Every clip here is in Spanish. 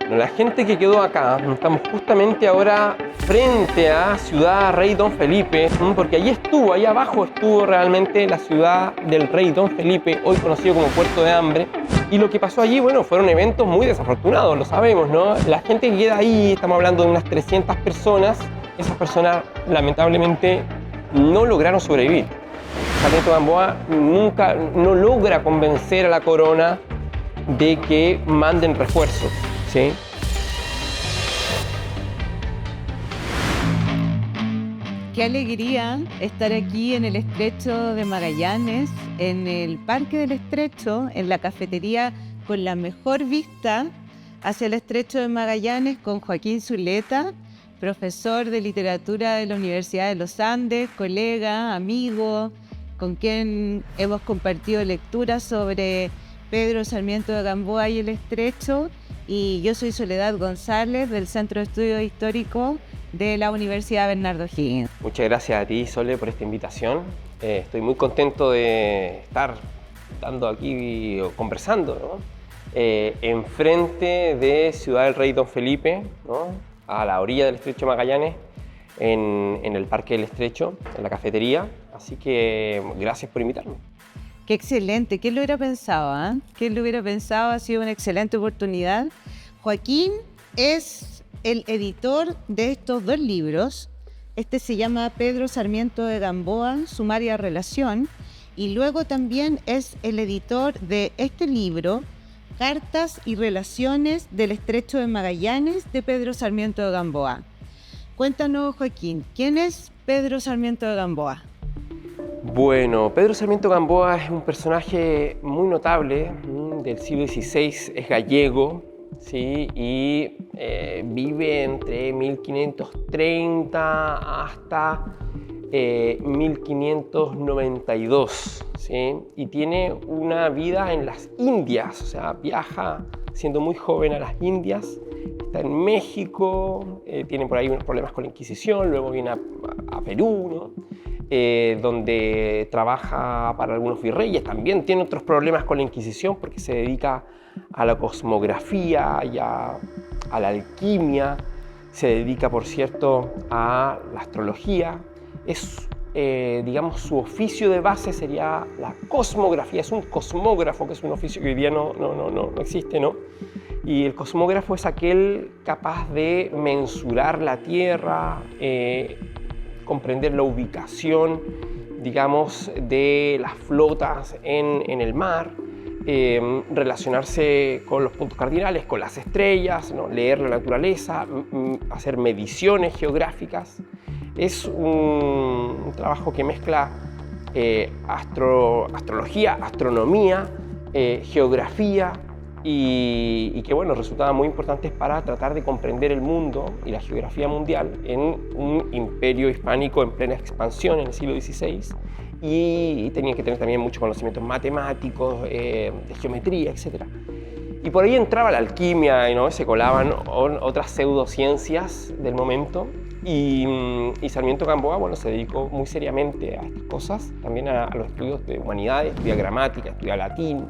Bueno, la gente que quedó acá, estamos justamente ahora frente a Ciudad Rey Don Felipe, porque ahí abajo estuvo realmente la ciudad del Rey Don Felipe, hoy conocido como Puerto de Hambre. Y lo que pasó allí, bueno, fueron eventos muy desafortunados, lo sabemos, ¿no? La gente que queda ahí, estamos hablando de unas 300 personas, esas personas lamentablemente no lograron sobrevivir. Sarmiento Gamboa nunca no logra convencer a la corona de que manden refuerzos, ¿sí? Qué alegría estar aquí en el Estrecho de Magallanes, en el Parque del Estrecho, en la cafetería con la mejor vista hacia el Estrecho de Magallanes, con Joaquín Zuleta, profesor de literatura de la Universidad de los Andes, colega, amigo, con quien hemos compartido lecturas sobre Pedro Sarmiento de Gamboa y el Estrecho. Y yo soy Soledad González, del Centro de Estudios Históricos de la Universidad Bernardo Higgins. Muchas gracias a ti, Sole, por esta invitación. Estoy muy contento de estar dando aquí o conversando, ¿no? Enfrente de Ciudad del Rey Don Felipe, ¿no? A la orilla del Estrecho de Magallanes, en el Parque del Estrecho, en la cafetería. Así que gracias por invitarme. Qué excelente, ¿quién lo hubiera pensado? ¿Eh? ¿Quién lo hubiera pensado? Ha sido una excelente oportunidad. Joaquín es el editor de estos dos libros. Este se llama Pedro Sarmiento de Gamboa, Sumaria Relación, y luego también es el editor de este libro, Cartas y Relaciones del Estrecho de Magallanes, de Pedro Sarmiento de Gamboa. Cuéntanos, Joaquín, ¿quién es Pedro Sarmiento de Gamboa? Bueno, Pedro Sarmiento Gamboa es un personaje muy notable del siglo XVI, es gallego, ¿sí? Y vive entre 1530 hasta 1592, ¿sí? Y tiene una vida en las Indias, o sea, viaja siendo muy joven a las Indias, está en México, tiene por ahí unos problemas con la Inquisición, luego viene a Perú, ¿no? Donde trabaja para algunos virreyes, también tiene otros problemas con la Inquisición porque se dedica a la cosmografía y a la alquimia, se dedica, por cierto, a la astrología. Digamos, su oficio de base sería la cosmografía, es un cosmógrafo, que es un oficio que hoy día no existe, ¿no? Y el cosmógrafo es aquel capaz de mensurar la Tierra, comprender la ubicación, digamos, de las flotas en el mar, relacionarse con los puntos cardinales, con las estrellas, ¿no? Leer la naturaleza, hacer mediciones geográficas. Es un trabajo que mezcla astrología, astronomía, geografía, y que bueno, resultaban muy importantes para tratar de comprender el mundo y la geografía mundial en un imperio hispánico en plena expansión en el siglo XVI, y tenían que tener también muchos conocimientos matemáticos, de geometría, etc. Y por ahí entraba la alquimia, ¿no? Se colaban otras pseudociencias del momento, y Sarmiento Gamboa, bueno, se dedicó muy seriamente a estas cosas, también a los estudios de humanidades, estudia gramática, estudia latín,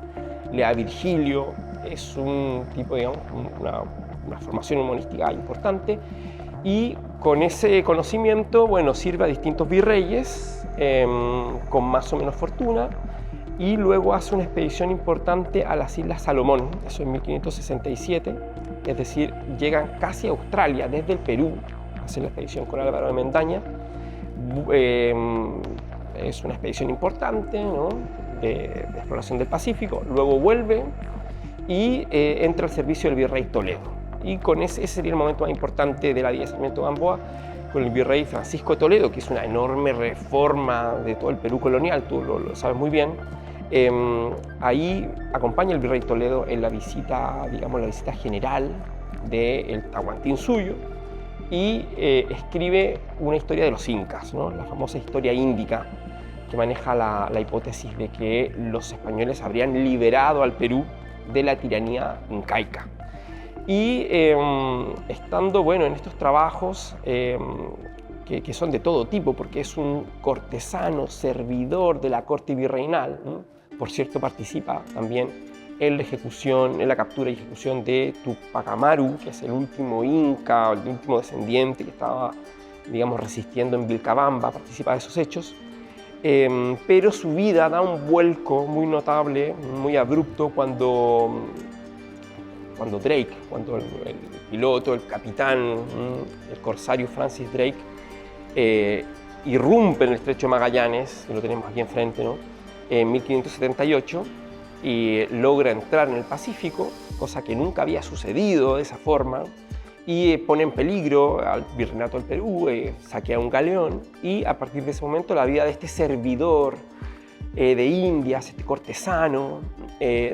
lee a Virgilio. Es un tipo, digamos, una formación humanística importante, y con ese conocimiento, bueno, sirve a distintos virreyes con más o menos fortuna, y luego hace una expedición importante a las Islas Salomón, eso en 1567, es decir, llegan casi a Australia desde el Perú, hacen la expedición con Álvaro de Mendaña. Es una expedición importante, ¿no? de exploración del Pacífico, luego vuelve y entra al servicio del virrey Toledo. Y con ese sería el momento más importante de la vida de Sarmiento Gamboa, con el virrey Francisco de Toledo, que es una enorme reforma de todo el Perú colonial, tú lo sabes muy bien. Ahí acompaña el virrey Toledo en la visita, digamos, la visita general del Tahuantinsuyo, y escribe una historia de los incas, ¿no? La famosa historia índica, que maneja la hipótesis de que los españoles habrían liberado al Perú de la tiranía incaica. Y estando, bueno, en estos trabajos que son de todo tipo, porque es un cortesano, servidor de la corte virreinal, ¿no? Por cierto, participa también en la captura y ejecución de Tupac Amaru, que es el último inca, el último descendiente que estaba, digamos, resistiendo en Vilcabamba, participa de esos hechos. Pero su vida da un vuelco muy notable, muy abrupto, cuando Drake, cuando el piloto, el capitán, el corsario Francis Drake, irrumpe en el Estrecho de Magallanes, que lo tenemos aquí enfrente, ¿no? En 1578, y logra entrar en el Pacífico, cosa que nunca había sucedido de esa forma, y pone en peligro al Virreinato del Perú, saquea un galeón, y a partir de ese momento la vida de este servidor de Indias, este cortesano,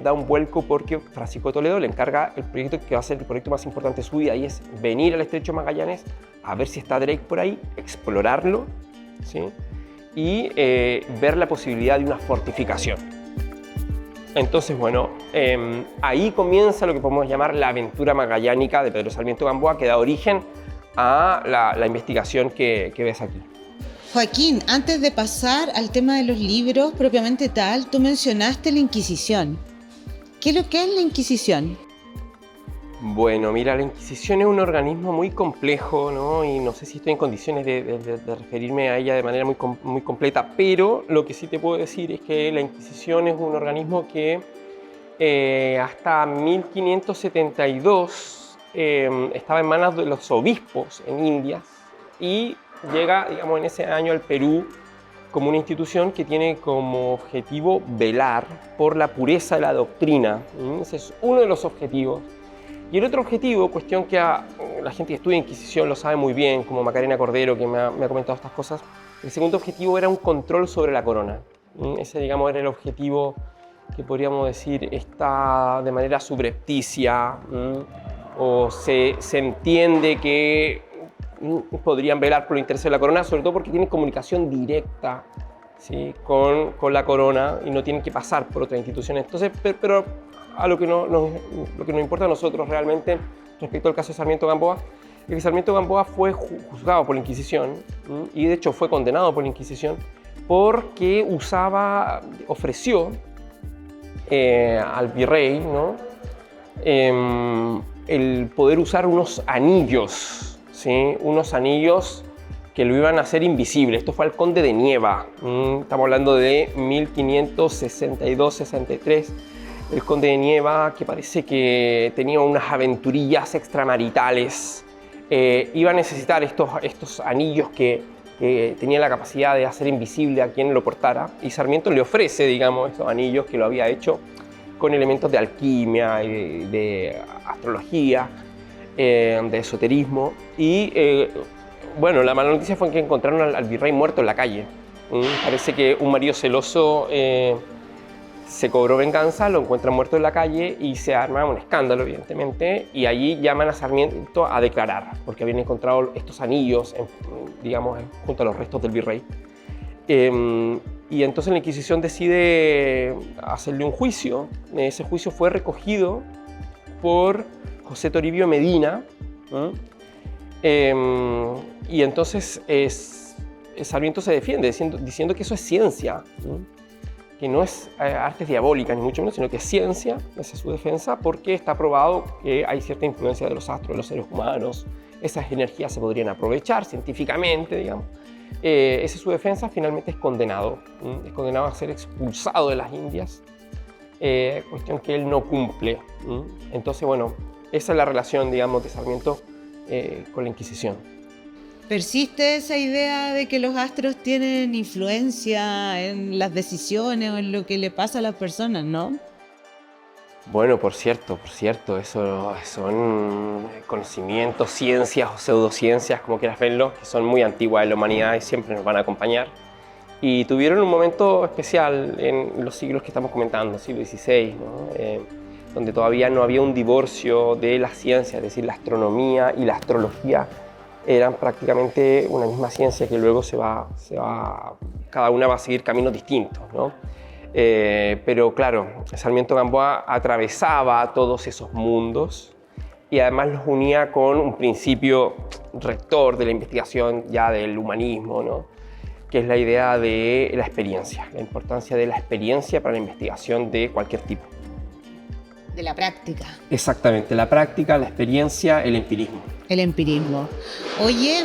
da un vuelco porque Francisco de Toledo le encarga el proyecto que va a ser el proyecto más importante de su vida, y es venir al Estrecho de Magallanes a ver si está Drake por ahí, explorarlo, ¿sí? Y ver la posibilidad de una fortificación. Entonces, bueno, ahí comienza lo que podemos llamar la aventura magallánica de Pedro Sarmiento Gamboa, que da origen a la investigación que ves aquí. Joaquín, antes de pasar al tema de los libros propiamente tal, tú mencionaste la Inquisición. ¿Qué es lo que es la Inquisición? Bueno, mira, la Inquisición es un organismo muy complejo, ¿no? Y no sé si estoy en condiciones de referirme a ella de manera muy completa, pero lo que sí te puedo decir es que la Inquisición es un organismo que hasta 1572 estaba en manos de los obispos en Indias, y llega, digamos, en ese año al Perú como una institución que tiene como objetivo velar por la pureza de la doctrina. Ese es uno de los objetivos. Y el otro objetivo, cuestión que la gente que estudia Inquisición lo sabe muy bien, como Macarena Cordero, que me ha comentado estas cosas, el segundo objetivo era un control sobre la corona. Ese, digamos, era el objetivo que podríamos decir está de manera subrepticia, o se entiende que podrían velar por los intereses de la corona, sobre todo porque tienen comunicación directa, ¿sí? con la corona, y no tienen que pasar por otra institución. Entonces, pero a lo que nos importa a nosotros realmente respecto al caso de Sarmiento Gamboa, es que Sarmiento Gamboa fue juzgado por la Inquisición, y de hecho fue condenado por la Inquisición porque ofreció al virrey, ¿no? El poder usar unos anillos, ¿sí? Unos anillos que lo iban a hacer invisible. Esto fue al conde de Nieva, estamos hablando de 1562-63. El conde de Nieva, que parece que tenía unas aventurillas extramaritales, iba a necesitar estos anillos que tenían la capacidad de hacer invisible a quien lo portara, y Sarmiento le ofrece, digamos, estos anillos que lo había hecho con elementos de alquimia y de astrología, de esoterismo, y bueno, la mala noticia fue que encontraron al virrey muerto en la calle. Parece que un marido celoso se cobró venganza, lo encuentran muerto en la calle y se arma un escándalo, evidentemente, y allí llaman a Sarmiento a declarar, porque habían encontrado estos anillos, digamos, junto a los restos del virrey. Y entonces la Inquisición decide hacerle un juicio. Ese juicio fue recogido por José Toribio Medina, y entonces Sarmiento se defiende diciendo que eso es ciencia, que no es artes diabólicas ni mucho menos, sino que es ciencia. Esa es su defensa, porque está probado que hay cierta influencia de los astros en los seres humanos, esas energías se podrían aprovechar científicamente, digamos. Esa es su defensa. Finalmente es condenado a ser expulsado de las Indias, cuestión que él no cumple. Entonces, bueno, esa es la relación, digamos, de Sarmiento con la Inquisición. ¿Persiste esa idea de que los astros tienen influencia en las decisiones o en lo que le pasa a las personas, no? Bueno, por cierto, eso son conocimientos, ciencias o pseudociencias, como quieras verlo, que son muy antiguas en la humanidad y siempre nos van a acompañar. Y tuvieron un momento especial en los siglos que estamos comentando, siglo XVI, ¿no? Donde todavía no había un divorcio de la ciencia, es decir, la astronomía y la astrología eran prácticamente una misma ciencia que luego cada una va a seguir caminos distintos, ¿no? Pero claro, Sarmiento Gamboa atravesaba todos esos mundos y además los unía con un principio rector de la investigación ya del humanismo, ¿no? Que es la idea de la experiencia, la importancia de la experiencia para la investigación de cualquier tipo. De la práctica. Exactamente, la práctica, la experiencia, el empirismo. El empirismo. Oye,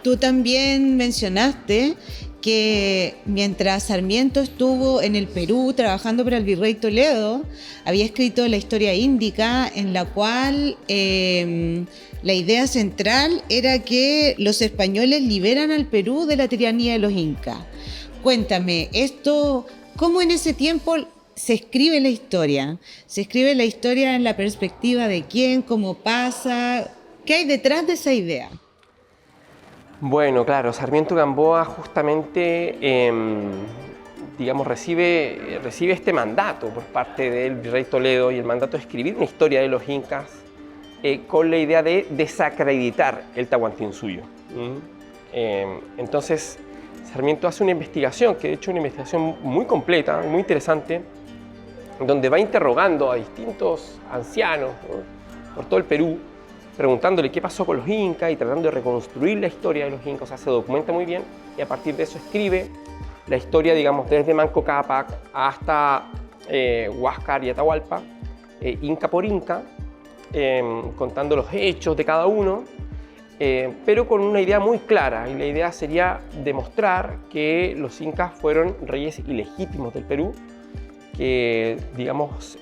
tú también mencionaste que mientras Sarmiento estuvo en el Perú trabajando para el virrey Toledo, había escrito la historia índica, en la cual la idea central era que los españoles liberan al Perú de la tiranía de los incas. Cuéntame, esto, ¿cómo en ese tiempo se escribe la historia? ¿Se escribe la historia en la perspectiva de quién, cómo pasa? ¿Qué hay detrás de esa idea? Bueno, claro, Sarmiento Gamboa justamente, digamos, recibe este mandato por parte del virrey Toledo, y el mandato de escribir una historia de los incas con la idea de desacreditar el Tahuantinsuyo. Entonces, Sarmiento hace una investigación, que de hecho es una investigación muy completa, muy interesante, donde va interrogando a distintos ancianos, ¿no?, por todo el Perú, preguntándole qué pasó con los incas y tratando de reconstruir la historia de los incas. O sea, se documenta muy bien, y a partir de eso escribe la historia, digamos, desde Manco Cápac hasta Huáscar y Atahualpa, inca por inca, contando los hechos de cada uno, pero con una idea muy clara, y la idea sería demostrar que los incas fueron reyes ilegítimos del Perú, que, digamos,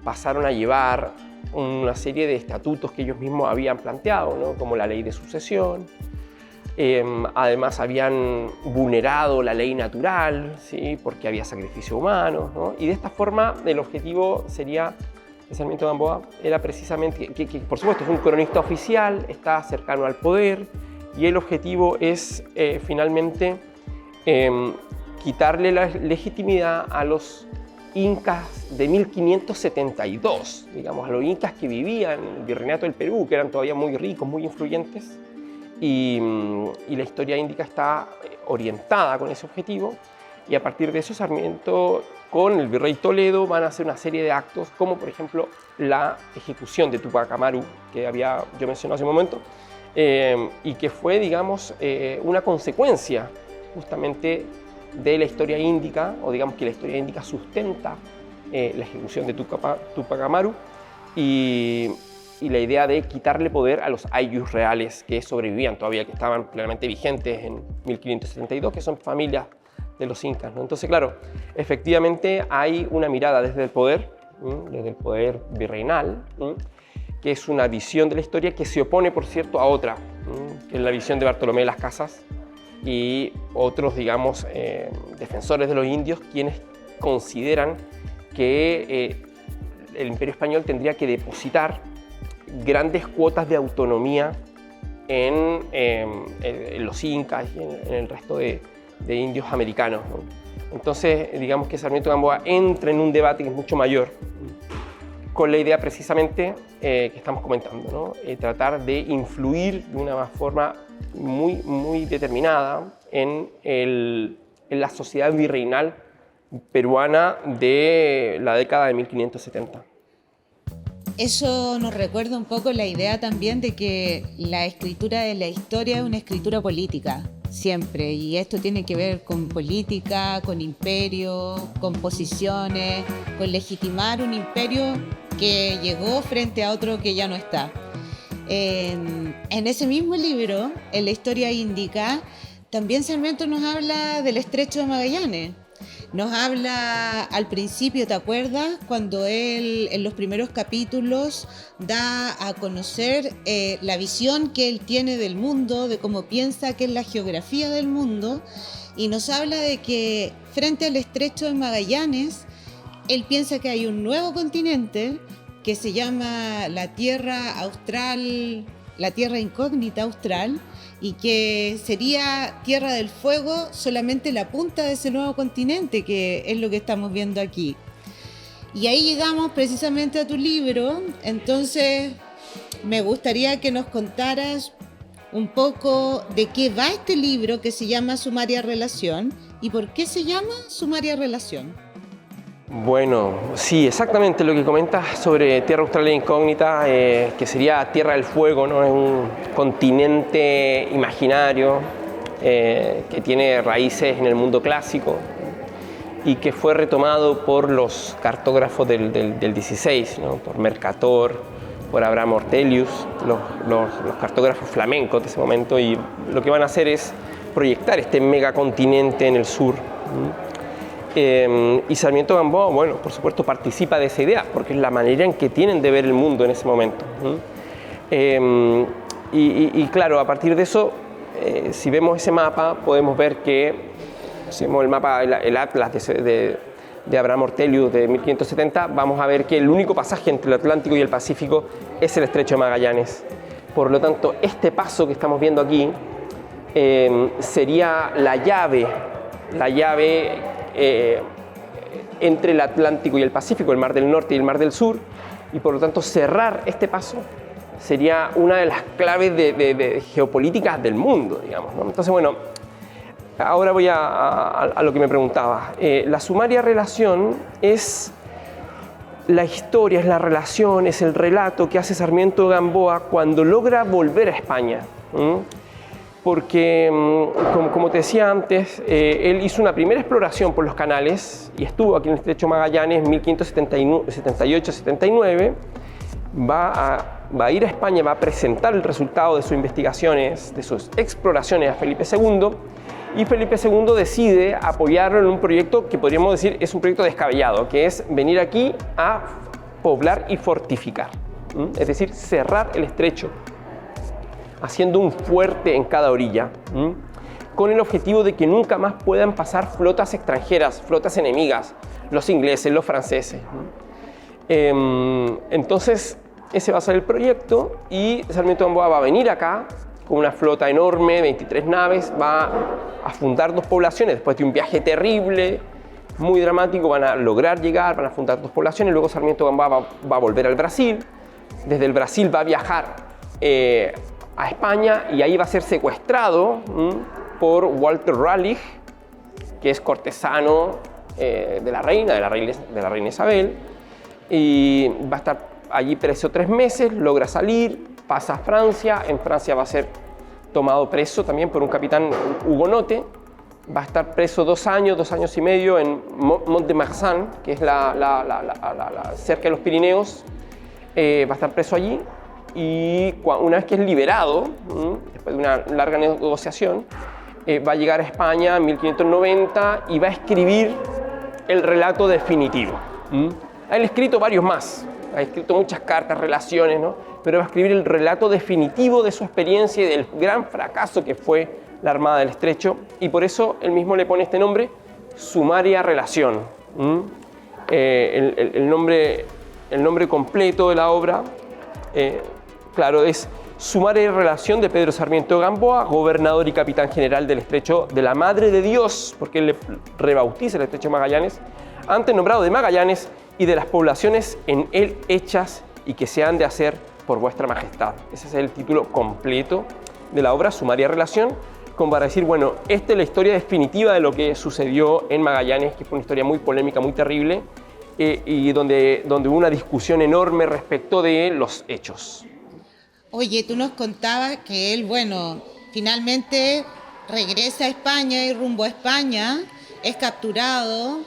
pasaron a llevar una serie de estatutos que ellos mismos habían planteado, ¿no?, como la ley de sucesión. Además habían vulnerado la ley natural, ¿sí?, porque había sacrificio humano, ¿no? Y de esta forma el objetivo sería, de Sarmiento Gamboa, era precisamente que por supuesto es un cronista oficial, está cercano al poder, y el objetivo es finalmente quitarle la legitimidad a los incas de 1572, digamos, a los incas que vivían en el virreinato del Perú, que eran todavía muy ricos, muy influyentes, y la historia índica está orientada con ese objetivo, y a partir de eso Sarmiento con el virrey Toledo van a hacer una serie de actos, como por ejemplo la ejecución de Tupac Amaru, que yo mencioné hace un momento, y que fue, digamos, una consecuencia justamente de la historia índica, o digamos que la historia índica sustenta la ejecución de Tupac Amaru, y la idea de quitarle poder a los ayllus reales que sobrevivían todavía, que estaban plenamente vigentes en 1572, que son familias de los incas, ¿no? Entonces, claro, efectivamente hay una mirada desde el poder virreinal, que es una visión de la historia que se opone, por cierto, a otra, que es la visión de Bartolomé de las Casas y otros, digamos, defensores de los indios, quienes consideran que el Imperio Español tendría que depositar grandes cuotas de autonomía en los incas y en el resto de indios americanos, ¿no? Entonces, digamos que Sarmiento Gamboa entra en un debate que es mucho mayor, con la idea precisamente que estamos comentando, ¿no? Tratar de influir de una forma muy, muy determinada en la sociedad virreinal peruana de la década de 1570. Eso nos recuerda un poco la idea también de que la escritura de la historia es una escritura política, siempre, y esto tiene que ver con política, con imperio, con posiciones, con legitimar un imperio que llegó frente a otro que ya no está. En ese mismo libro, en la historia índica, también Sarmiento nos habla del Estrecho de Magallanes. Nos habla al principio, ¿te acuerdas? Cuando él en los primeros capítulos da a conocer la visión que él tiene del mundo, de cómo piensa que es la geografía del mundo, y nos habla de que frente al Estrecho de Magallanes, él piensa que hay un nuevo continente que se llama la Tierra Austral, la Tierra Incógnita Austral, y que sería Tierra del Fuego solamente la punta de ese nuevo continente, que es lo que estamos viendo aquí. Y ahí llegamos precisamente a tu libro. Entonces me gustaría que nos contaras un poco de qué va este libro que se llama Sumaria Relación y por qué se llama Sumaria Relación. Bueno, sí, exactamente lo que comentas sobre Tierra Austral Incógnita, que sería Tierra del Fuego, ¿no? Es un continente imaginario que tiene raíces en el mundo clásico y que fue retomado por los cartógrafos del 16, ¿no? Por Mercator, por Abraham Ortelius, los cartógrafos flamencos de ese momento, y lo que van a hacer es proyectar este megacontinente en el sur. Y Sarmiento Gamboa, bueno, por supuesto participa de esa idea, porque es la manera en que tienen de ver el mundo en ese momento. Y claro, a partir de eso, si vemos ese mapa, podemos ver que, si vemos el mapa, el Atlas de Abraham Ortelius de 1570, vamos a ver que el único pasaje entre el Atlántico y el Pacífico es el Estrecho de Magallanes. Por lo tanto, este paso que estamos viendo aquí sería la llave entre el Atlántico y el Pacífico, el Mar del Norte y el Mar del Sur, y por lo tanto cerrar este paso sería una de las claves de geopolíticas del mundo, digamos, ¿no? Entonces, bueno, ahora voy a lo que me preguntaba. La sumaria relación es la historia, es la relación, es el relato que hace Sarmiento Gamboa cuando logra volver a España. Porque, como te decía antes, él hizo una primera exploración por los canales y estuvo aquí en el Estrecho Magallanes en 1578-79. Va a ir a España, va a presentar el resultado de sus investigaciones, de sus exploraciones a Felipe II, y Felipe II decide apoyarlo en un proyecto que podríamos decir es un proyecto descabellado, que es venir aquí a poblar y fortificar, es decir, cerrar el estrecho, haciendo un fuerte en cada orilla, con el objetivo de que nunca más puedan pasar flotas extranjeras, flotas enemigas, los ingleses, los franceses. Entonces, ese va a ser el proyecto, y Sarmiento Gamboa va a venir acá con una flota enorme, 23 naves, va a fundar 2 poblaciones después de un viaje terrible, muy dramático. Van a lograr llegar, van a fundar 2 poblaciones, luego Sarmiento Gamboa va a volver al Brasil, desde el Brasil va a viajar a España, y ahí va a ser secuestrado por Walter Raleigh, que es cortesano de la reina Isabel, y va a estar allí preso 3 meses, logra salir, pasa a Francia. En Francia va a ser tomado preso también por un capitán hugonote, va a estar preso 2 años y medio en Mont-de-Marsan, que es cerca de los Pirineos. Va a estar preso allí, y una vez que es liberado, después de una larga negociación, va a llegar a España en 1590 y va a escribir el relato definitivo. Ha escrito varios más, ha escrito muchas cartas, relaciones, ¿no? Pero va a escribir el relato definitivo de su experiencia y del gran fracaso que fue la Armada del Estrecho, y por eso él mismo le pone este nombre, Sumaria Relación. El nombre completo de la obra, claro, es Sumaria Relación de Pedro Sarmiento Gamboa, gobernador y capitán general del Estrecho de la Madre de Dios, porque él le rebautiza el Estrecho de Magallanes, antes nombrado de Magallanes, y de las poblaciones en él hechas y que se han de hacer por vuestra majestad. Ese es el título completo de la obra, Sumaria Relación, como para decir, bueno, esta es la historia definitiva de lo que sucedió en Magallanes, que fue una historia muy polémica, muy terrible, y donde hubo una discusión enorme respecto de los hechos. Oye, tú nos contabas que él, bueno, finalmente regresa a España y rumbo a España es capturado,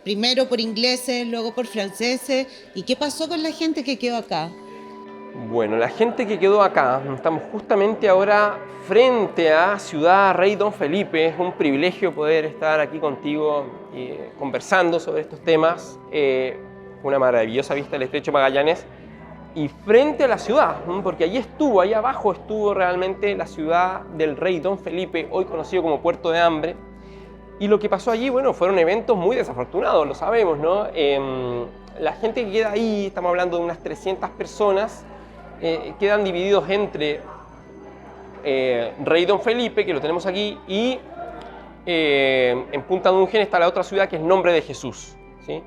primero por ingleses, luego por franceses. ¿Y qué pasó con la gente que quedó acá? Bueno, la gente que quedó acá, estamos justamente ahora frente a Ciudad Rey Don Felipe. Es un privilegio poder estar aquí contigo conversando sobre estos temas. Una maravillosa vista del Estrecho Magallanes y frente a la ciudad, porque ahí abajo estuvo realmente la ciudad del Rey Don Felipe, hoy conocido como Puerto de Hambre. Y lo que pasó allí, bueno, fueron eventos muy desafortunados, lo sabemos, ¿no? La gente que queda ahí, estamos hablando de unas 300 personas, quedan divididos entre Rey Don Felipe, que lo tenemos aquí, y en Punta Dungen está la otra ciudad que es Nombre de Jesús, ¿sí?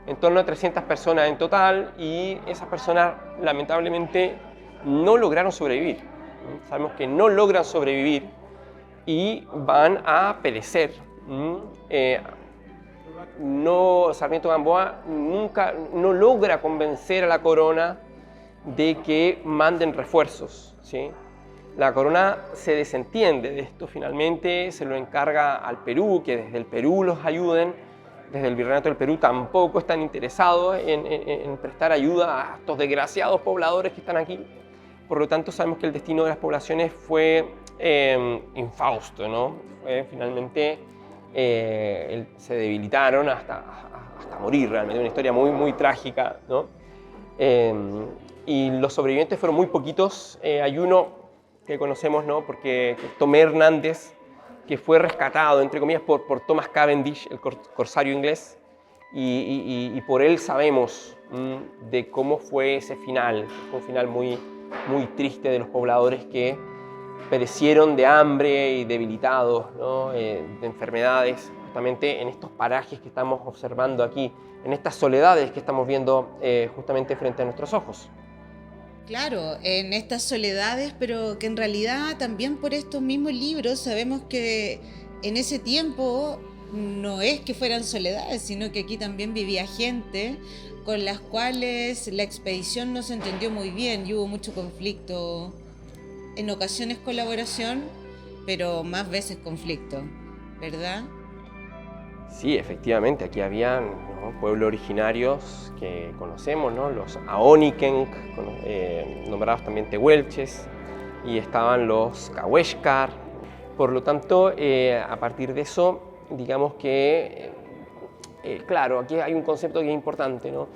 En torno a 300 personas en total, y esas personas lamentablemente no lograron sobrevivir. Sabemos que no logran sobrevivir y van a perecer. Sarmiento Gamboa nunca logra convencer a la corona de que manden refuerzos, ¿sí? La corona se desentiende de esto, finalmente se lo encarga al Perú, que desde el Perú los ayuden. Desde el Virreinato del Perú tampoco están interesados en prestar ayuda a estos desgraciados pobladores que están aquí. Por lo tanto, sabemos que el destino de las poblaciones fue infausto, ¿no? Finalmente se debilitaron hasta morir, realmente una historia muy, muy trágica, ¿no? Y los sobrevivientes fueron muy poquitos. Hay uno que conocemos, ¿no? Porque es Tomé Hernández, que fue rescatado, entre comillas, por Thomas Cavendish, el corsario inglés, y por él sabemos de cómo fue ese final. Fue un final muy, muy triste de los pobladores que perecieron de hambre y debilitados, ¿no? De enfermedades, justamente en estos parajes que estamos observando aquí, en estas soledades que estamos viendo justamente frente a nuestros ojos. Claro, en estas soledades, pero que en realidad también por estos mismos libros sabemos que en ese tiempo no es que fueran soledades, sino que aquí también vivía gente con las cuales la expedición no se entendió muy bien y hubo mucho conflicto, en ocasiones colaboración, pero más veces conflicto, ¿verdad? Sí, efectivamente, aquí habían, ¿no?, pueblos originarios que conocemos, ¿no?, los Aoniken, nombrados también tehuelches, y estaban los Cahuéscar. Por lo tanto, a partir de eso, digamos que, claro, aquí hay un concepto que es importante, ¿no?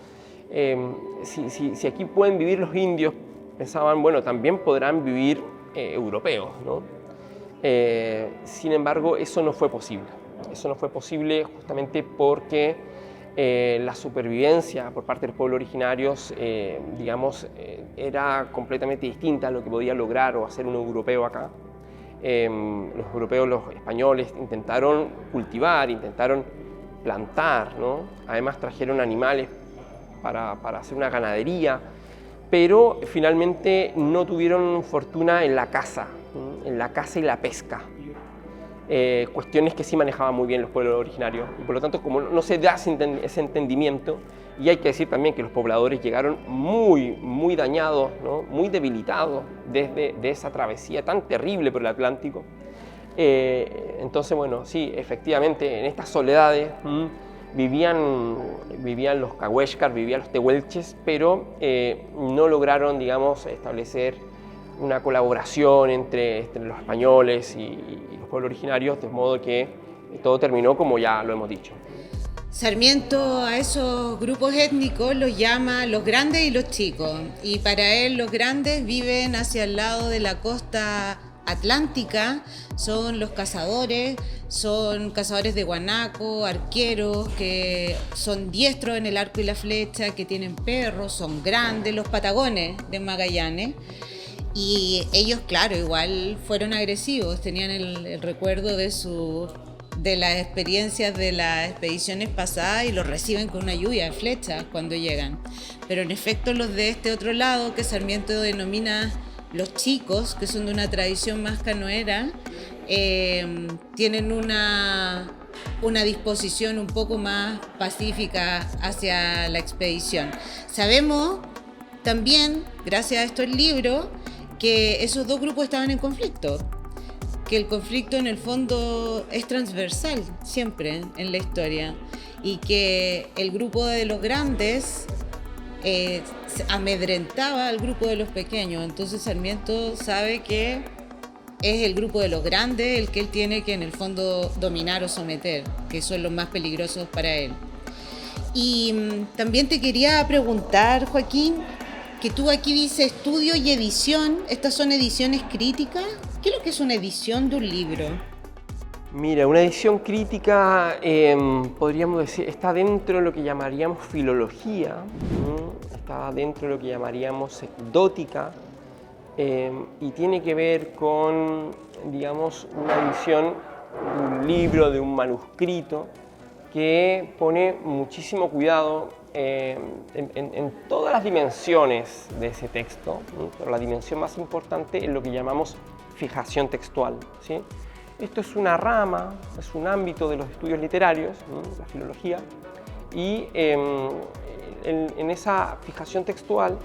Si aquí pueden vivir los indios, pensaban, bueno, también podrán vivir europeos, ¿no? Sin embargo, eso no fue posible. Eso no fue posible justamente porque la supervivencia por parte de los pueblos originarios, digamos, era completamente distinta a lo que podía lograr o hacer un europeo acá. Los europeos, los españoles, intentaron cultivar, intentaron plantar, ¿no? Además trajeron animales para hacer una ganadería, pero finalmente no tuvieron fortuna en la caza y la pesca. Cuestiones que sí manejaban muy bien los pueblos originarios, y por lo tanto, como no se da ese entendimiento, y hay que decir también que los pobladores llegaron muy, muy dañados, ¿no?, muy debilitados de esa travesía tan terrible por el Atlántico. Entonces, bueno, sí, efectivamente, en estas soledades vivían los Cahuéscar, vivían los tehuelches, pero no lograron, digamos, establecer una colaboración entre los españoles y los pueblos originarios, de modo que todo terminó como ya lo hemos dicho. Sarmiento a esos grupos étnicos los llama los grandes y los chicos, y para él los grandes viven hacia el lado de la costa atlántica, son los cazadores, son cazadores de guanaco, arqueros que son diestros en el arco y la flecha, que tienen perros, son grandes, los patagones de Magallanes. Y ellos, claro, igual fueron agresivos, tenían el recuerdo de las experiencias de las expediciones pasadas y los reciben con una lluvia de flechas cuando llegan. Pero en efecto los de este otro lado, que Sarmiento denomina los chicos, que son de una tradición más canoera, tienen una disposición un poco más pacífica hacia la expedición. Sabemos también, gracias a estos libros, que esos dos grupos estaban en conflicto, que el conflicto en el fondo es transversal siempre en la historia, y que el grupo de los grandes amedrentaba al grupo de los pequeños. Entonces Sarmiento sabe que es el grupo de los grandes el que él tiene que en el fondo dominar o someter, que son los más peligrosos para él. Y también te quería preguntar, Joaquín, que tú aquí dices estudio y edición. ¿Estas son ediciones críticas? ¿Qué es lo que es una edición de un libro? Mira, una edición crítica, podríamos decir, está dentro de lo que llamaríamos filología, está dentro de lo que llamaríamos ecdótica, y tiene que ver con, digamos, una edición de un libro, de un manuscrito, que pone muchísimo cuidado en todas las dimensiones de ese texto, pero la dimensión más importante es lo que llamamos fijación textual, ¿sí? Esto es una rama, es un ámbito de los estudios literarios, la filología, y en esa fijación textual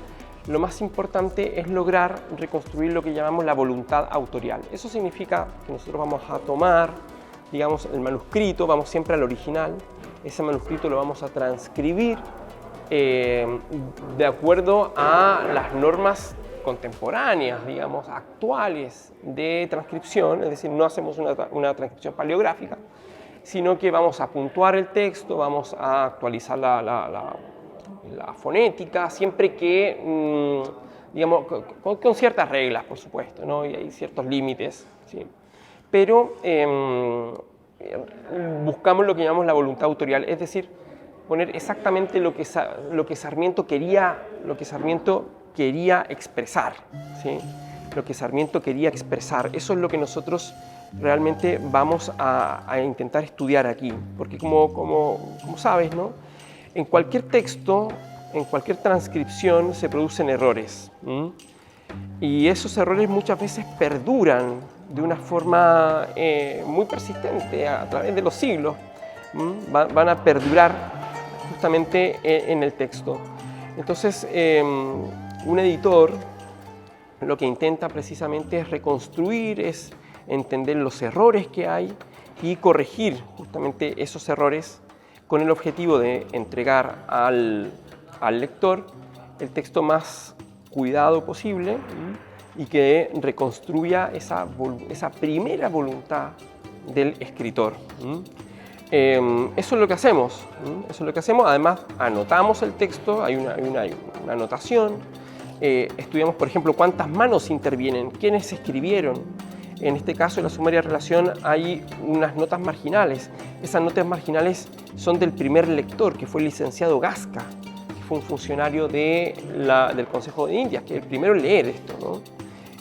lo más importante es lograr reconstruir lo que llamamos la voluntad autorial. Eso significa que nosotros vamos a tomar, digamos, el manuscrito, vamos siempre al original, ese manuscrito lo vamos a transcribir de acuerdo a las normas contemporáneas, digamos, actuales de transcripción, es decir, no hacemos una transcripción paleográfica, sino que vamos a puntuar el texto, vamos a actualizar la fonética, siempre que, digamos, con ciertas reglas, por supuesto, ¿no? Y hay ciertos límites, ¿sí? Pero buscamos lo que llamamos la voluntad autorial, es decir, poner exactamente lo que Sarmiento quería expresar, ¿sí? Lo que Sarmiento quería expresar. Eso es lo que nosotros realmente vamos a intentar estudiar aquí, porque como sabes, ¿no? En cualquier texto, en cualquier transcripción se producen errores, ¿m? Y esos errores muchas veces perduran de una forma muy persistente a través de los siglos, van a perdurar justamente en el texto. Entonces, un editor lo que intenta precisamente es reconstruir, es entender los errores que hay y corregir justamente esos errores con el objetivo de entregar al lector el texto más cuidado posible y que reconstruya esa primera voluntad del escritor. Eso es lo que hacemos. Además, anotamos el texto, hay una anotación. Estudiamos, por ejemplo, cuántas manos intervienen, quiénes escribieron. En este caso, en la sumaria de relación hay unas notas marginales. Esas notas marginales son del primer lector, que fue el licenciado Gasca, que fue un funcionario del Consejo de Indias, que es el primero en leer esto, ¿no?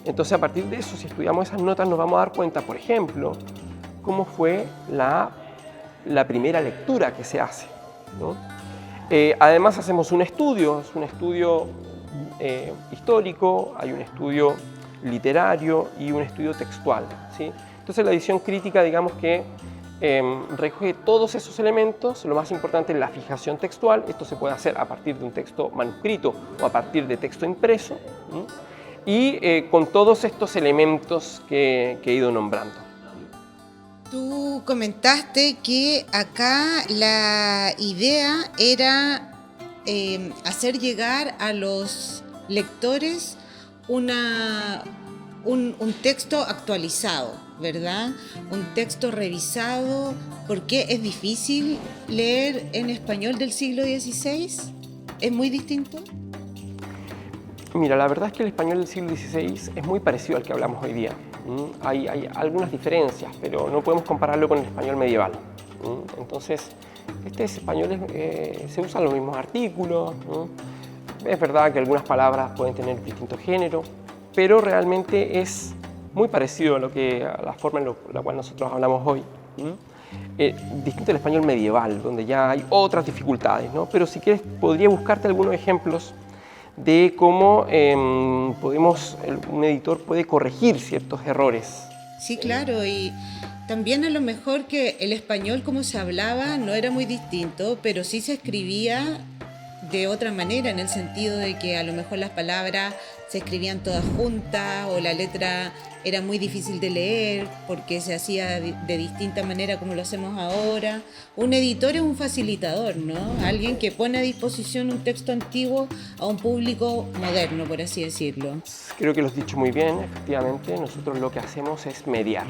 Entonces, a partir de eso, si estudiamos esas notas, nos vamos a dar cuenta, por ejemplo, cómo fue la primera lectura que se hace, ¿no? Además, hacemos un estudio, es un estudio histórico, hay un estudio literario y un estudio textual, ¿sí? Entonces, la edición crítica, digamos que recoge todos esos elementos. Lo más importante es la fijación textual. Esto se puede hacer a partir de un texto manuscrito o a partir de texto impreso, ¿sí? Y con todos estos elementos que he ido nombrando. Tú comentaste que acá la idea era hacer llegar a los lectores un texto actualizado, ¿verdad? Un texto revisado, porque es difícil leer en español del siglo XVI. ¿Es muy distinto? Mira, la verdad es que el español del siglo XVI es muy parecido al que hablamos hoy día. Hay algunas diferencias, pero no podemos compararlo con el español medieval. Entonces, este español se usan los mismos artículos, ¿no? Es verdad que algunas palabras pueden tener distinto género, pero realmente es muy parecido a la forma en la cual nosotros hablamos hoy. Distinto al español medieval, donde ya hay otras dificultades, ¿no? Pero si quieres, podría buscarte algunos ejemplos de cómo un editor puede corregir ciertos errores. Sí, claro, y también a lo mejor que el español como se hablaba no era muy distinto, pero sí se escribía de otra manera, en el sentido de que a lo mejor las palabras se escribían todas juntas o la letra era muy difícil de leer porque se hacía de distinta manera como lo hacemos ahora. Un editor es un facilitador, ¿no? Alguien que pone a disposición un texto antiguo a un público moderno, por así decirlo. Creo que lo has dicho muy bien, efectivamente. Nosotros lo que hacemos es mediar,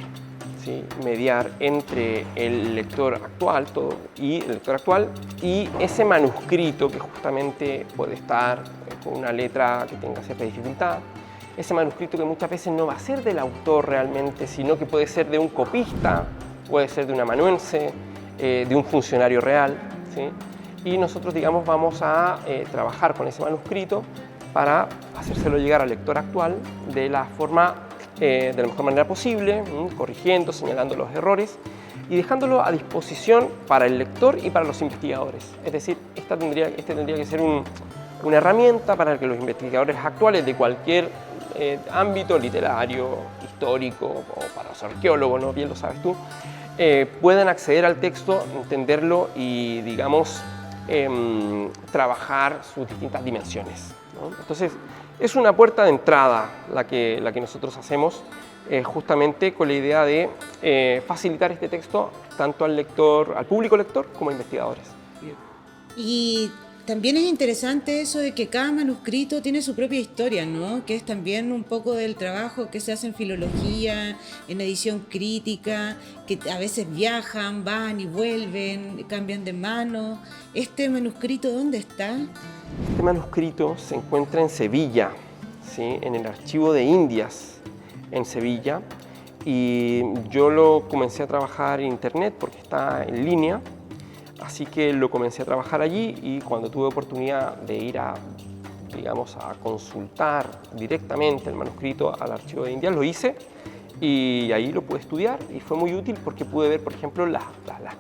¿sí? Mediar entre el lector actual y ese manuscrito que justamente puede estar con una letra que tenga cierta dificultad. Ese manuscrito que muchas veces no va a ser del autor realmente, sino que puede ser de un copista, puede ser de un amanuense, de un funcionario real, ¿sí? Y nosotros, digamos, vamos a trabajar con ese manuscrito para hacérselo llegar al lector actual de la mejor manera posible, corrigiendo, señalando los errores y dejándolo a disposición para el lector y para los investigadores. Es decir, este tendría que ser una herramienta para que los investigadores actuales de cualquier ámbito literario, histórico o para los arqueólogos, ¿no? Bien lo sabes tú, puedan acceder al texto, entenderlo y, digamos, trabajar sus distintas dimensiones, ¿no? Entonces, Es una puerta de entrada la que nosotros hacemos, justamente con la idea de facilitar este texto tanto al lector, al público lector, como a investigadores. Y también es interesante eso de que cada manuscrito tiene su propia historia, ¿no? Que es también un poco del trabajo que se hace en filología, en edición crítica, que a veces viajan, van y vuelven, cambian de mano. ¿Este manuscrito dónde está? Este manuscrito se encuentra en Sevilla, ¿sí? En el Archivo de Indias en Sevilla, y yo lo comencé a trabajar en internet porque está en línea. Así que lo comencé a trabajar allí y cuando tuve oportunidad de ir a consultar directamente el manuscrito al Archivo de Indias, lo hice y ahí lo pude estudiar y fue muy útil porque pude ver, por ejemplo, las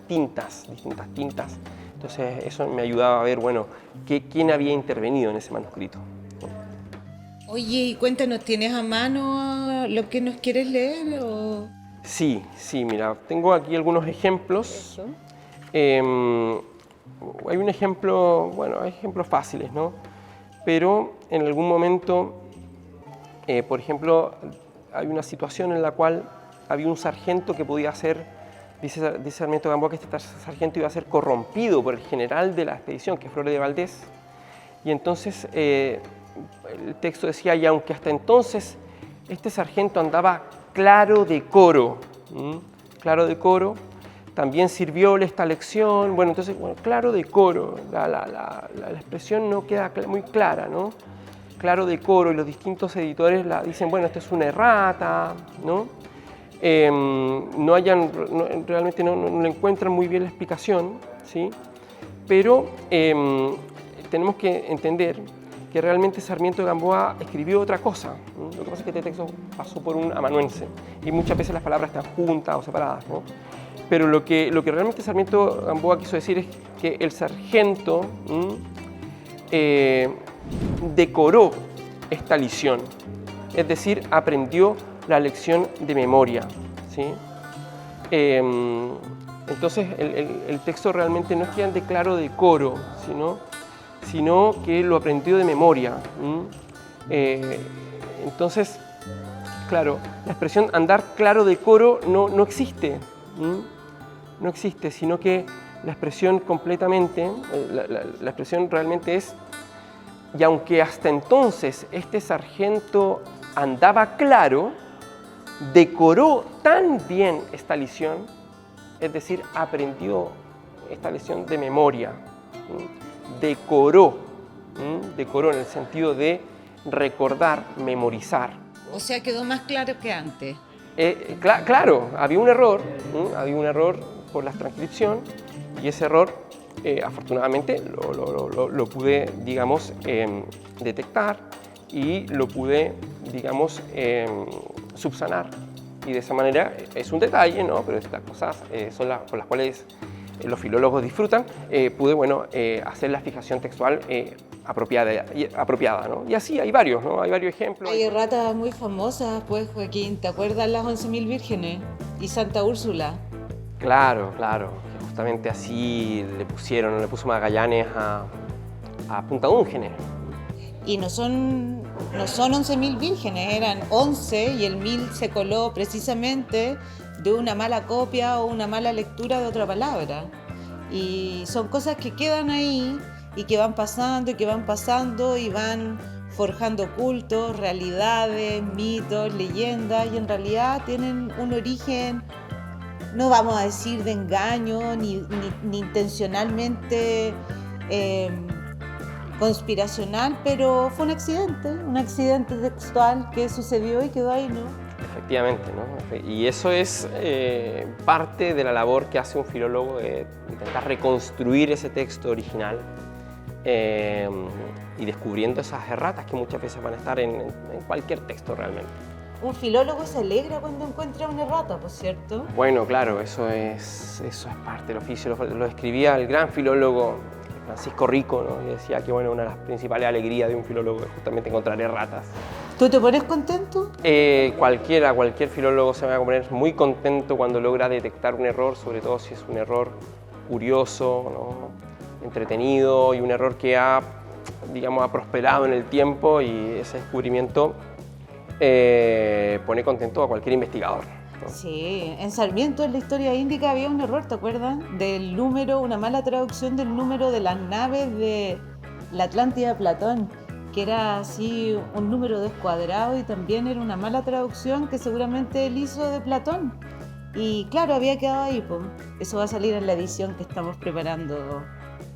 tintas, distintas tintas. Entonces eso me ayudaba a ver, bueno, quién había intervenido en ese manuscrito. Oye, y cuéntanos, ¿tienes a mano lo que nos quieres leer? ¿O? Sí, mira, tengo aquí algunos ejemplos. Eso. Hay un ejemplo, bueno, hay ejemplos fáciles, ¿no? Pero en algún momento, por ejemplo, hay una situación en la cual había un sargento que podía ser, dice Sarmiento Gamboa, que este sargento iba a ser corrompido por el general de la expedición, que es Flores de Valdés. Y entonces el texto decía, y aunque hasta entonces este sargento andaba claro de coro, también sirvió esta lección. Bueno, entonces, claro decoro, la expresión no queda muy clara, ¿no? Claro decoro, y los distintos editores dicen, bueno, esto es una errata, ¿no? Realmente no le encuentran muy bien la explicación, ¿sí? Pero tenemos que entender que realmente Sarmiento de Gamboa escribió otra cosa, ¿no? Lo que pasa es que este texto pasó por un amanuense y muchas veces las palabras están juntas o separadas, ¿no? Pero lo que realmente Sarmiento Gamboa quiso decir es que el sargento decoró esta lección, es decir, aprendió la lección de memoria, ¿sí? Entonces el texto realmente no es que ande claro de coro, sino que lo aprendió de memoria. Entonces, claro, la expresión andar claro de coro no existe. No existe, sino que la expresión completamente, la expresión realmente es, y aunque hasta entonces este sargento andaba claro, decoró tan bien esta lección, es decir, aprendió esta lección de memoria, decoró en el sentido de recordar, memorizar. O sea, quedó más claro que antes. Claro, había un error por la transcripción y ese error afortunadamente lo pude, digamos, detectar y lo pude, digamos, subsanar. Y de esa manera es un detalle, ¿no? Pero estas cosas son por las cuales los filólogos disfrutan. Pude, bueno, hacer la fijación textual apropiada, ¿no? Y así hay varios, ¿no? Hay varios ejemplos. Hay erratas muy famosas, pues, Joaquín. ¿Te acuerdas las 11.000 vírgenes y Santa Úrsula? Claro. Justamente así le puso Magallanes a Punta Dúngenes. Y no son 11.000 vírgenes, eran 11 y el 1000 se coló precisamente de una mala copia o una mala lectura de otra palabra. Y son cosas que quedan ahí y que van pasando y van forjando cultos, realidades, mitos, leyendas, y en realidad tienen un origen, no vamos a decir de engaño, ni intencionalmente conspiracional, pero fue un accidente textual que sucedió y quedó ahí, ¿no? Efectivamente, ¿no? Y eso es parte de la labor que hace un filólogo de intentar reconstruir ese texto original y descubriendo esas erratas que muchas veces van a estar en cualquier texto realmente. Un filólogo se alegra cuando encuentra una errata, ¿por cierto? Bueno, claro, eso es parte del oficio. Lo escribía el gran filólogo Francisco Rico, ¿no? Y decía que, bueno, una de las principales alegrías de un filólogo es justamente encontrar erratas. ¿Tú te pones contento? Cualquier filólogo se va a poner muy contento cuando logra detectar un error, sobre todo si es un error curioso, ¿no? Entretenido, y un error que ha digamos, ha prosperado en el tiempo y ese descubrimiento pone contento a cualquier investigador, ¿no? Sí, en Sarmiento, en la historia índica, había un error, ¿te acuerdas? Del número, una mala traducción del número de las naves de la Atlántida de Platón, que era así un número descuadrado y también era una mala traducción que seguramente él hizo de Platón. Y claro, había quedado ahí, pues. Eso va a salir en la edición que estamos preparando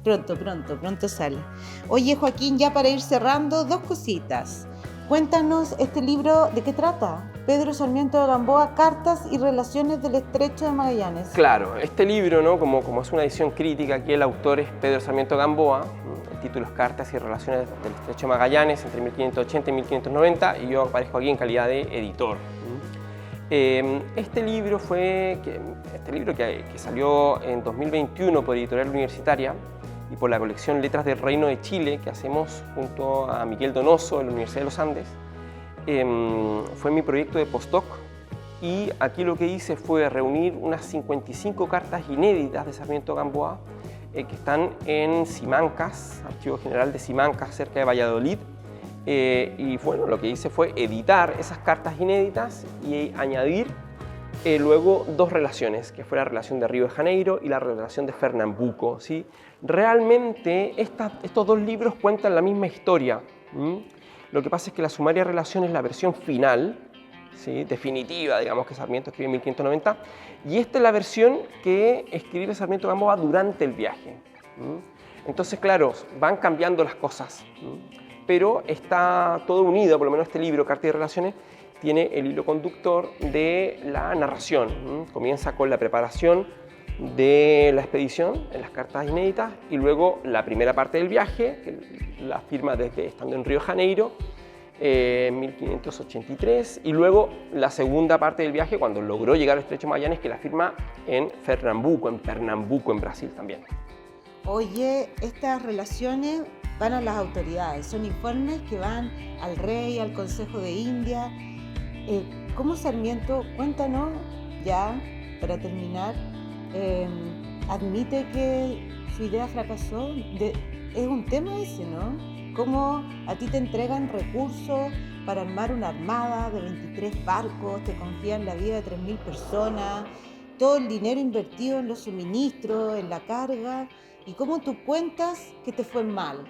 pronto sale. Oye, Joaquín, ya para ir cerrando, dos cositas. Cuéntanos este libro, ¿de qué trata? Pedro Sarmiento de Gamboa, Cartas y Relaciones del Estrecho de Magallanes. Claro, este libro, ¿no? como es una edición crítica, aquí el autor es Pedro Sarmiento de Gamboa, ¿no? El título es Cartas y Relaciones del Estrecho de Magallanes entre 1580 y 1590, y yo aparezco aquí en calidad de editor. Este libro que salió en 2021 por Editorial Universitaria y por la colección Letras del Reino de Chile, que hacemos junto a Miguel Donoso de la Universidad de los Andes, fue mi proyecto de postdoc, y aquí lo que hice fue reunir unas 55 cartas inéditas de Sarmiento Gamboa que están en Simancas, Archivo General de Simancas, cerca de Valladolid. Y bueno, lo que hice fue editar esas cartas inéditas y añadir luego dos relaciones, que fue la relación de Río de Janeiro y la relación de Pernambuco, ¿sí? Realmente estos dos libros cuentan la misma historia. Lo que pasa es que la sumaria relación es la versión final, ¿sí? Definitiva, digamos, que Sarmiento escribe en 1590, y esta es la versión que escribe Sarmiento Gamboa durante el viaje. Entonces, claro, van cambiando las cosas, pero está todo unido. Por lo menos este libro, Cartas y Relaciones, tiene el hilo conductor de la narración. Comienza con la preparación de la expedición en las cartas inéditas, y luego la primera parte del viaje, que la firma desde estando en Río de Janeiro en 1583, y luego la segunda parte del viaje cuando logró llegar al Estrecho de Magallanes, que la firma en Pernambuco, en Brasil también. Oye, estas relaciones van a las autoridades, son informes que van al rey, al Consejo de India. ¿Cómo Sarmiento, cuéntanos ya, para terminar, admite que su idea fracasó? Es un tema ese, ¿no? ¿Cómo a ti te entregan recursos para armar una armada de 23 barcos, te confían la vida de 3.000 personas, todo el dinero invertido en los suministros, en la carga, y cómo tú cuentas que te fue mal?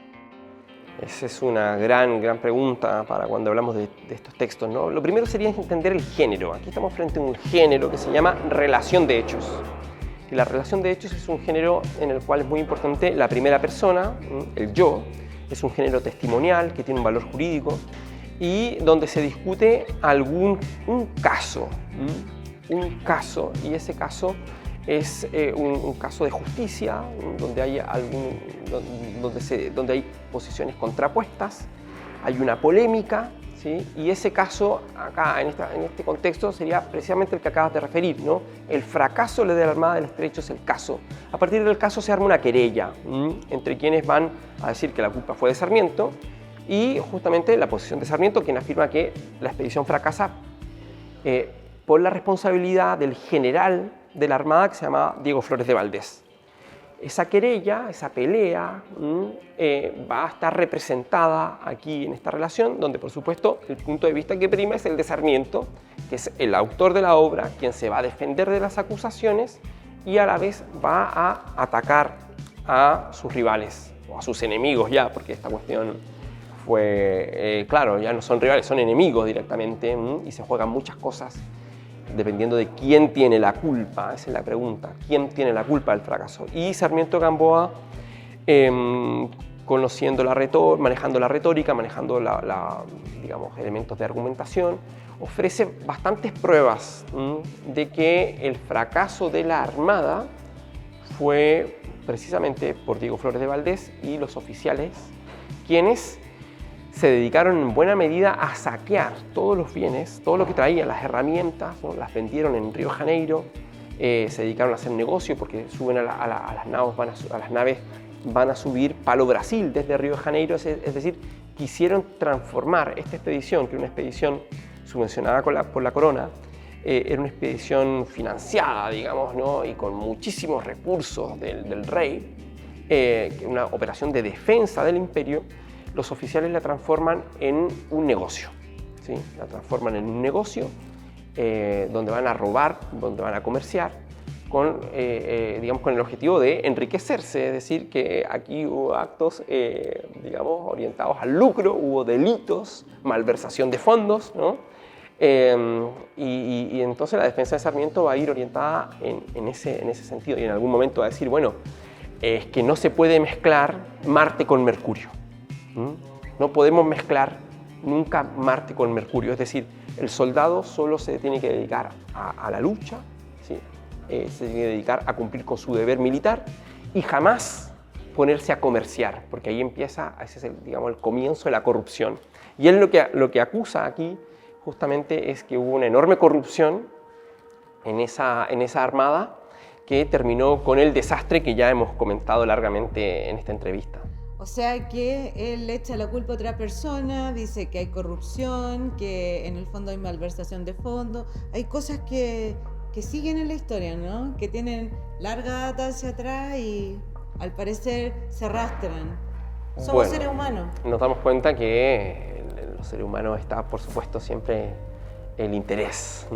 Esa es una gran pregunta para cuando hablamos de estos textos, ¿no? Lo primero sería entender el género. Aquí estamos frente a un género que se llama relación de hechos. Y la relación de hechos es un género en el cual es muy importante la primera persona, el yo. Es un género testimonial que tiene un valor jurídico y donde se discute un caso, y ese caso es un caso de justicia, donde hay posiciones contrapuestas, hay una polémica, ¿sí? Y ese caso, acá en este contexto, sería precisamente el que acabas de referir, ¿no? El fracaso de la Armada del Estrecho es el caso. A partir del caso se arma una querella entre quienes van a decir que la culpa fue de Sarmiento y justamente la posición de Sarmiento, quien afirma que la expedición fracasa por la responsabilidad del general de la Armada que se llamaba Diego Flores de Valdés. Esa querella, esa pelea, va a estar representada aquí en esta relación, donde por supuesto el punto de vista que prima es el de Sarmiento, que es el autor de la obra, quien se va a defender de las acusaciones y a la vez va a atacar a sus rivales, o a sus enemigos ya, porque esta cuestión fue, claro, ya no son rivales, son enemigos directamente, y se juegan muchas cosas dependiendo de quién tiene la culpa. Esa es la pregunta, ¿quién tiene la culpa del fracaso? Y Sarmiento Gamboa, conociendo manejando la retórica, manejando digamos, elementos de argumentación, ofrece bastantes pruebas de que el fracaso de la Armada fue precisamente por Diego Flores de Valdés y los oficiales, quienes se dedicaron en buena medida a saquear todos los bienes, todo lo que traían, las herramientas, ¿no? Las vendieron en Río de Janeiro, se dedicaron a hacer negocio porque suben a las naves, van a subir Palo Brasil desde Río de Janeiro, es decir, quisieron transformar esta expedición, que era una expedición subvencionada por la corona, era una expedición financiada, digamos, ¿no? Y con muchísimos recursos del rey, una operación de defensa del imperio. los oficiales la transforman en un negocio, ¿sí? La transforman en un negocio donde van a robar, donde van a comerciar, digamos, con el objetivo de enriquecerse, es decir, que aquí hubo actos, digamos, orientados al lucro, hubo delitos, malversación de fondos, ¿no? Y entonces la defensa de Sarmiento va a ir orientada en ese sentido, y en algún momento va a decir, bueno, es que no se puede mezclar Marte con Mercurio. No podemos mezclar nunca Marte con Mercurio, es decir, el soldado solo se tiene que dedicar a la lucha, ¿sí? Se tiene que dedicar a cumplir con su deber militar y jamás ponerse a comerciar, porque ahí empieza, ese es digamos, el comienzo de la corrupción. Y él lo que acusa aquí justamente es que hubo una enorme corrupción en esa armada que terminó con el desastre que ya hemos comentado largamente en esta entrevista. O sea que él le echa la culpa a otra persona, dice que hay corrupción, que en el fondo hay malversación de fondos, hay cosas que siguen en la historia, ¿no? Que tienen larga data hacia atrás y al parecer se arrastran. Somos seres humanos. Nos damos cuenta que en los seres humanos está, por supuesto, siempre el interés.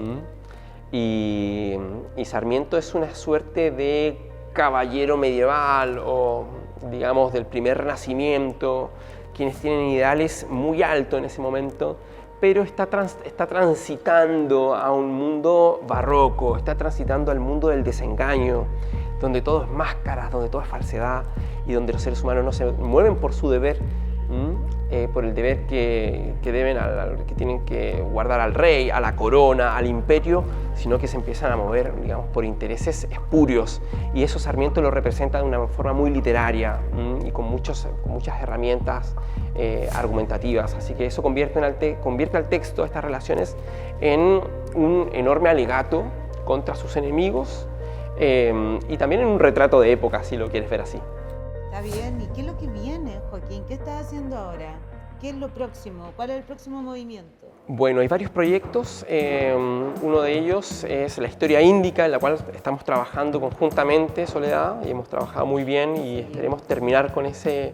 Y Sarmiento es una suerte de caballero medieval o, digamos, del primer Renacimiento, quienes tienen ideales muy altos en ese momento, pero está transitando a un mundo barroco, está transitando al mundo del desengaño, donde todo es máscaras, donde todo es falsedad y donde los seres humanos no se mueven por su deber, por el deber que deben, que tienen que guardar al rey, a la corona, al imperio, sino que se empiezan a mover, digamos, por intereses espurios. Y eso Sarmiento lo representa de una forma muy literaria y con muchas herramientas argumentativas. Así que eso convierte al texto, estas relaciones, en un enorme alegato contra sus enemigos y también en un retrato de época, si lo quieres ver así. Está bien. ¿Y qué es lo que viene, Joaquín? ¿Qué estás haciendo ahora? ¿Qué es lo próximo? ¿Cuál es el próximo movimiento? Bueno, hay varios proyectos. Uno de ellos es la historia índica, en la cual estamos trabajando conjuntamente, Soledad, y hemos trabajado muy bien y esperemos terminar con ese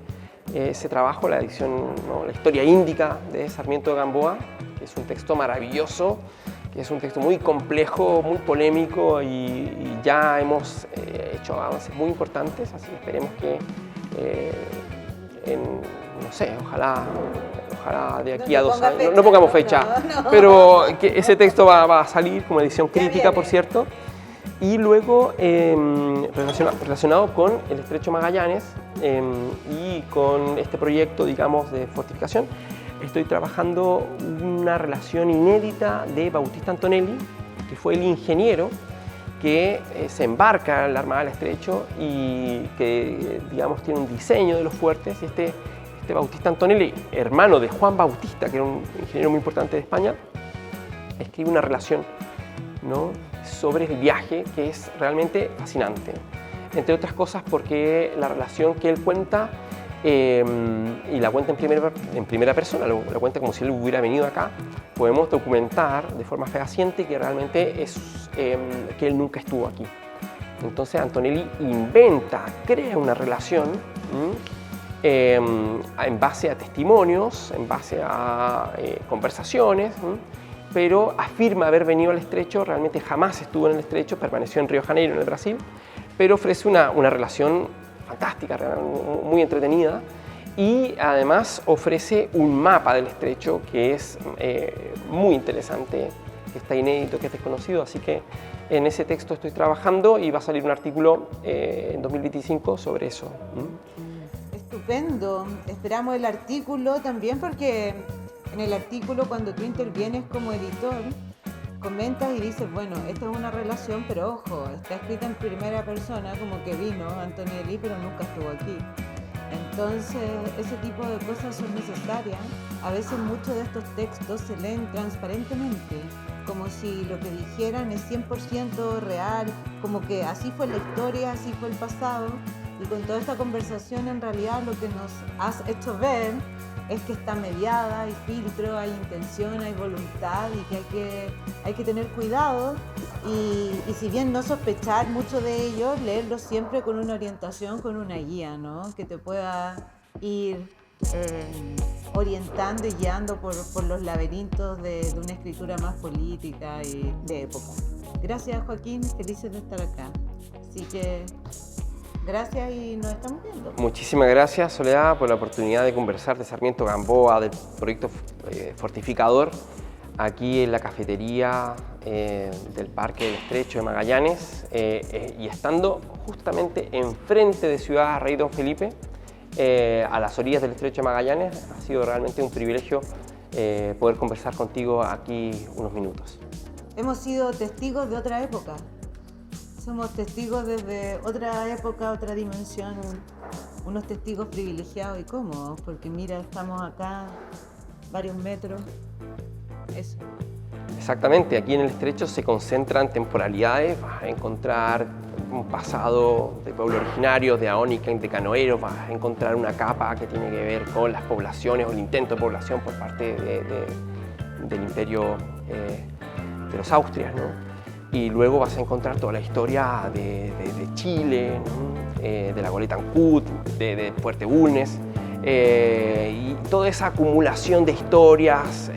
trabajo, la edición, ¿no? La historia índica de Sarmiento de Gamboa, que es un texto maravilloso, que es un texto muy complejo, muy polémico y ya hemos hecho avances muy importantes, así que esperemos que no sé, ojalá de aquí a 2 años, no pongamos fecha, pero que ese texto va a salir como edición crítica, por cierto. Y luego, relacionado con el Estrecho Magallanes y con este proyecto, digamos, de fortificación, estoy trabajando una relación inédita de Bautista Antonelli, que fue el ingeniero que se embarca en la Armada del Estrecho y que, digamos, tiene un diseño de los fuertes. Y este Bautista Antonelli, hermano de Juan Bautista, que era un ingeniero muy importante de España, escribe una relación, ¿no?, sobre el viaje que es realmente fascinante. Entre otras cosas porque la relación que él cuenta, y la cuenta en primera persona, la cuenta como si él hubiera venido acá, podemos documentar de forma fehaciente que realmente que él nunca estuvo aquí. Entonces Antonelli crea una relación en base a testimonios, en base a conversaciones, pero afirma haber venido al Estrecho, realmente jamás estuvo en el Estrecho, permaneció en Río de Janeiro, en el Brasil, pero ofrece una relación fantástica, muy entretenida, y además ofrece un mapa del Estrecho que es muy interesante, que está inédito, que es desconocido, así que en ese texto estoy trabajando y va a salir un artículo en 2025 sobre eso. Estupendo, esperamos el artículo también porque en el artículo cuando tú intervienes como editor comentas y dices, bueno, esto es una relación, pero ojo, está escrita en primera persona, como que vino Antonelli, pero nunca estuvo aquí. Entonces, ese tipo de cosas son necesarias. A veces muchos de estos textos se leen transparentemente, como si lo que dijeran es 100% real, como que así fue la historia, así fue el pasado. Y con toda esta conversación, en realidad, lo que nos has hecho ver es que está mediada, hay filtro, hay intención, hay voluntad y que hay que tener cuidado y si bien no sospechar mucho de ello, leerlo siempre con una orientación, con una guía, ¿no?, que te pueda ir orientando y guiando por los laberintos de una escritura más política y de época. Gracias, Joaquín, felices de estar acá. Así que gracias y nos estamos viendo. Muchísimas gracias, Soledad, por la oportunidad de conversar de Sarmiento Gamboa, del proyecto Fortificador, aquí en la cafetería del Parque del Estrecho de Magallanes y estando justamente enfrente de Ciudad Rey Don Felipe, a las orillas del Estrecho de Magallanes. Ha sido realmente un privilegio poder conversar contigo aquí unos minutos. Hemos sido testigos de otra época. Somos testigos desde otra época, otra dimensión, unos testigos privilegiados y cómodos, porque mira, estamos acá varios metros. Eso. Exactamente, aquí en el Estrecho se concentran temporalidades, vas a encontrar un pasado de pueblos originarios, de aónica, de canoeros, vas a encontrar una capa que tiene que ver con las poblaciones o el intento de población por parte del imperio de los Austrias, ¿no? Y luego vas a encontrar toda la historia de Chile, ¿no? De la Goleta Ancud, de Fuerte Bulnes, y toda esa acumulación de historias,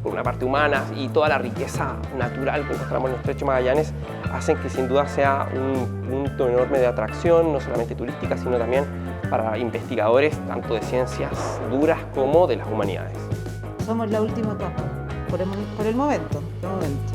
por una parte humanas, y toda la riqueza natural que encontramos en el Estrecho de Magallanes hacen que sin duda sea un punto enorme de atracción, no solamente turística, sino también para investigadores tanto de ciencias duras como de las humanidades. Somos la última capa, por el momento. De momento.